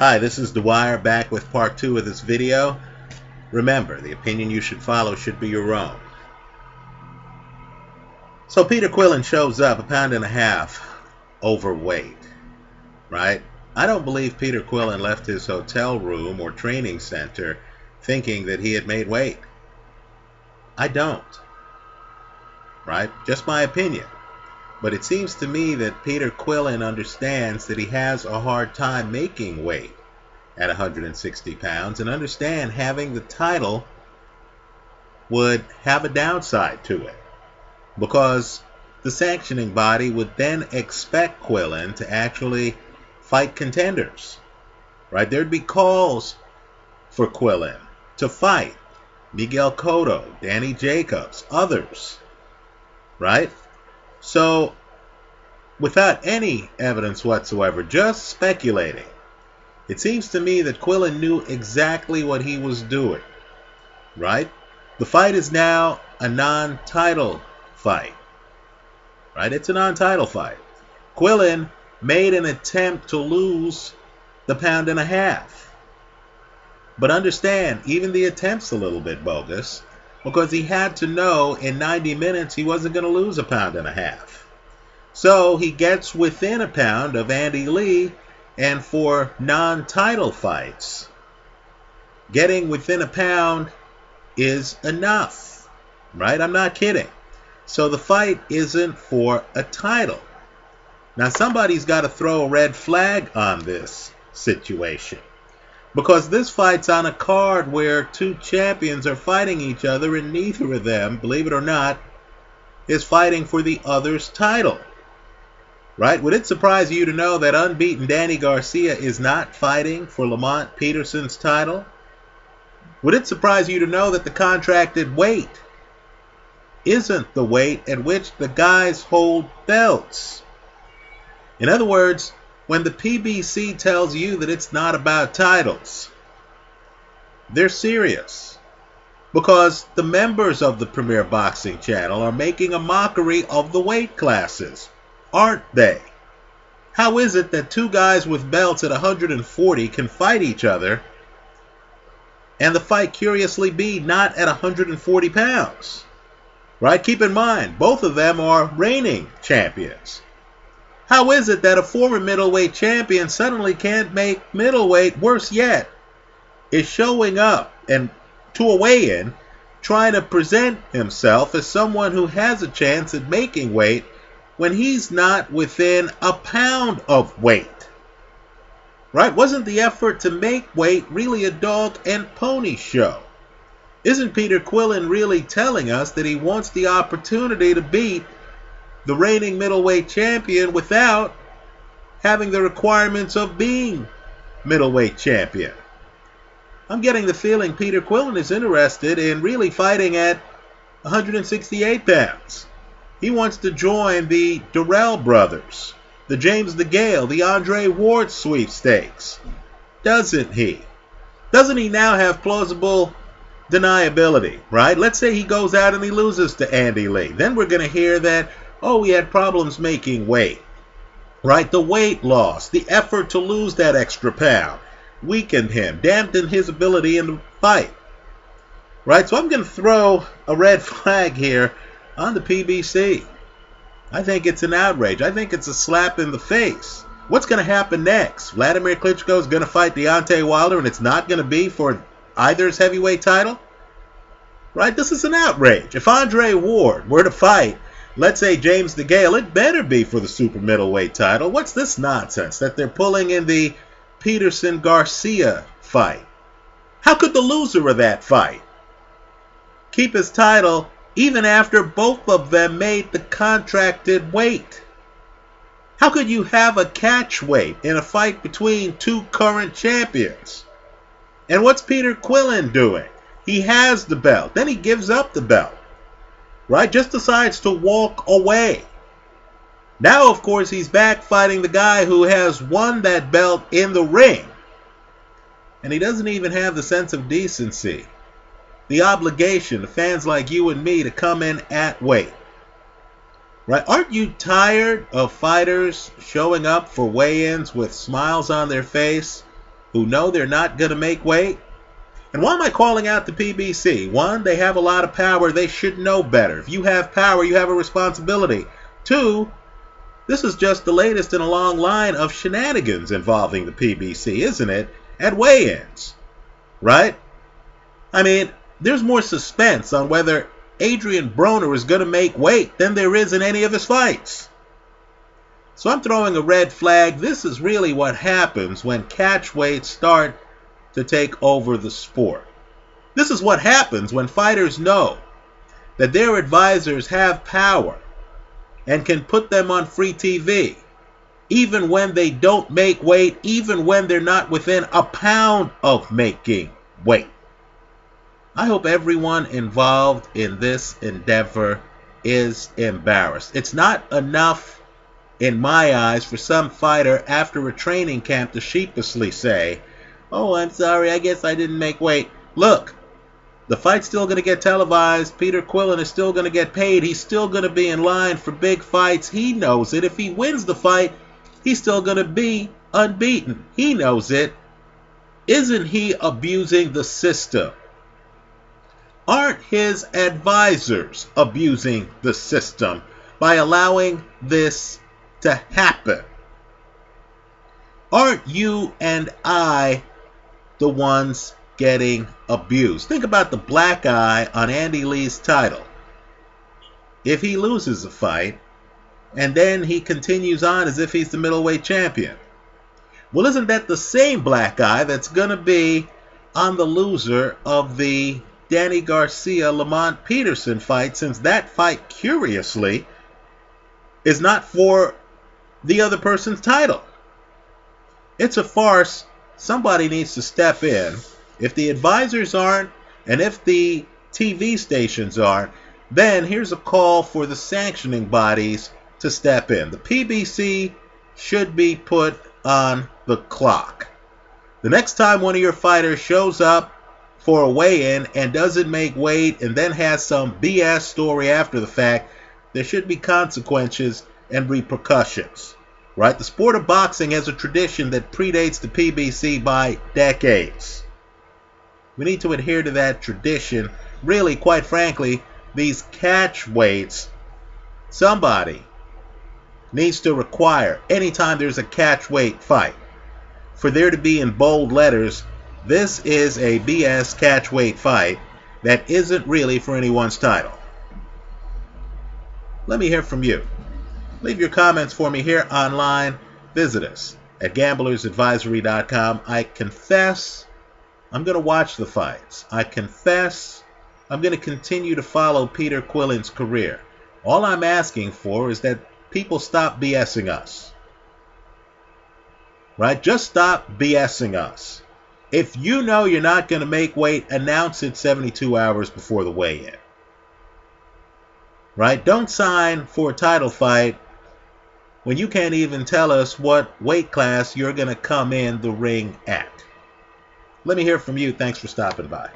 Hi, this is Dwyer back with part 2 of this video. Remember, the opinion you should follow should be your own. So Peter Quillin shows up 1.5 pounds overweight, right? I don't believe Peter Quillin left his hotel room or training center thinking that he had made weight. I don't, right? Just my opinion. But it seems to me that Peter Quillin understands that he has a hard time making weight at 160 pounds and understand having the title would have a downside to it because the sanctioning body would then expect Quillin to actually fight contenders, right? There'd be calls for Quillin to fight Miguel Cotto, Danny Jacobs, others, right? So, without any evidence whatsoever, just speculating, it seems to me that Quillin knew exactly what he was doing, right? The fight is now a non-title fight, right? It's a non-title fight. Quillin made an attempt to lose the 1.5 pounds. But understand, even the attempt's a little bit bogus because he had to know in 90 minutes he wasn't going to lose 1.5 pounds. So he gets within 1 pound of Andy Lee, and for non-title fights, getting within 1 pound is enough, right? I'm not kidding. So the fight isn't for a title. Now somebody's got to throw a red flag on this situation because this fight's on a card where two champions are fighting each other and neither of them, believe it or not, is fighting for the other's title. Right? Would it surprise you to know that unbeaten Danny Garcia is not fighting for Lamont Peterson's title? Would it surprise you to know that the contracted weight isn't the weight at which the guys hold belts? In other words, when the PBC tells you that it's not about titles, they're serious. Because the members of the Premier Boxing Channel are making a mockery of the weight classes. Aren't they? How is it that two guys with belts at 140 can fight each other and the fight curiously be not at 140 pounds? Right? Keep in mind, both of them are reigning champions. How is it that a former middleweight champion suddenly can't make middleweight? Worse yet, is showing up and to a weigh-in trying to present himself as someone who has a chance at making weight when he's not within 1 pound of weight? Right? Wasn't the effort to make weight really a dog and pony show? Isn't Peter Quillin really telling us that he wants the opportunity to beat the reigning middleweight champion without having the requirements of being middleweight champion? I'm getting the feeling Peter Quillin is interested in really fighting at 168 pounds. He wants to join the Durrell brothers, the James DeGale, the Andre Ward sweepstakes. Doesn't he? Doesn't he now have plausible deniability, right? Let's say he goes out and he loses to Andy Lee. Then we're going to hear that, oh, he had problems making weight, right? The weight loss, the effort to lose that extra pound weakened him, dampened his ability in the fight, right? So I'm going to throw a red flag here on the PBC. I think it's an outrage. I think it's a slap in the face. What's going to happen next? Vladimir Klitschko is going to fight Deontay Wilder and it's not going to be for either's heavyweight title? Right? This is an outrage. If Andre Ward were to fight, let's say James DeGale, it better be for the super middleweight title. What's this nonsense that they're pulling in the Peterson-Garcia fight? How could the loser of that fight keep his title even after both of them made the contracted weight? How could you have a catch weight in a fight between two current champions? And what's Peter Quillin doing? He has the belt, then he gives up the belt, right? Just decides to walk away. Now, of course, he's back fighting the guy who has won that belt in the ring. And he doesn't even have the sense of decency, the obligation to fans like you and me to come in at weight. Right? Aren't you tired of fighters showing up for weigh-ins with smiles on their face who know they're not going to make weight. And why am I calling out the PBC? One, they have a lot of power. They should know better. If you have power, you have a responsibility. Two, this is just the latest in a long line of shenanigans involving the PBC, isn't it? At weigh-ins, right? I mean, there's more suspense on whether Adrian Broner is going to make weight than there is in any of his fights. So I'm throwing a red flag. This is really what happens when catch weights start to take over the sport. This is what happens when fighters know that their advisors have power and can put them on free TV, even when they don't make weight, even when they're not within a pound of making weight. I hope everyone involved in this endeavor is embarrassed. It's not enough, in my eyes, for some fighter after a training camp to sheepishly say, "Oh, I'm sorry, I guess I didn't make weight." Look, the fight's still going to get televised. Peter Quillin is still going to get paid. He's still going to be in line for big fights. He knows it. If he wins the fight, he's still going to be unbeaten. He knows it. Isn't he abusing the system? Aren't his advisors abusing the system by allowing this to happen? Aren't you and I the ones getting abused? Think about the black eye on Andy Lee's title. If he loses a fight, and then he continues on as if he's the middleweight champion, well, isn't that the same black eye that's going to be on the loser of the Danny Garcia-Lamont Peterson fight, since that fight, curiously, is not for the other person's title? It's a farce. Somebody needs to step in. If the advisors aren't, and if the TV stations aren't, then here's a call for the sanctioning bodies to step in. The PBC should be put on the clock. The next time one of your fighters shows up for a weigh-in and doesn't make weight and then has some BS story after the fact, there should be consequences and repercussions. Right? The sport of boxing has a tradition that predates the PBC by decades. We need to adhere to that tradition. Really, quite frankly, these catch weights, somebody needs to require, anytime there's a catch weight fight, for there to be in bold letters, "This is a BS catch weight fight that isn't really for anyone's title." Let me hear from you. Leave your comments for me here online. Visit us at gamblersadvisory.com. I confess I'm going to watch the fights. I confess I'm going to continue to follow Peter Quillin's career. All I'm asking for is that people stop BSing us. Right? Just stop BSing us. If you know you're not going to make weight, announce it 72 hours before the weigh-in. Right? Don't sign for a title fight when you can't even tell us what weight class you're going to come in the ring at. Let me hear from you. Thanks for stopping by.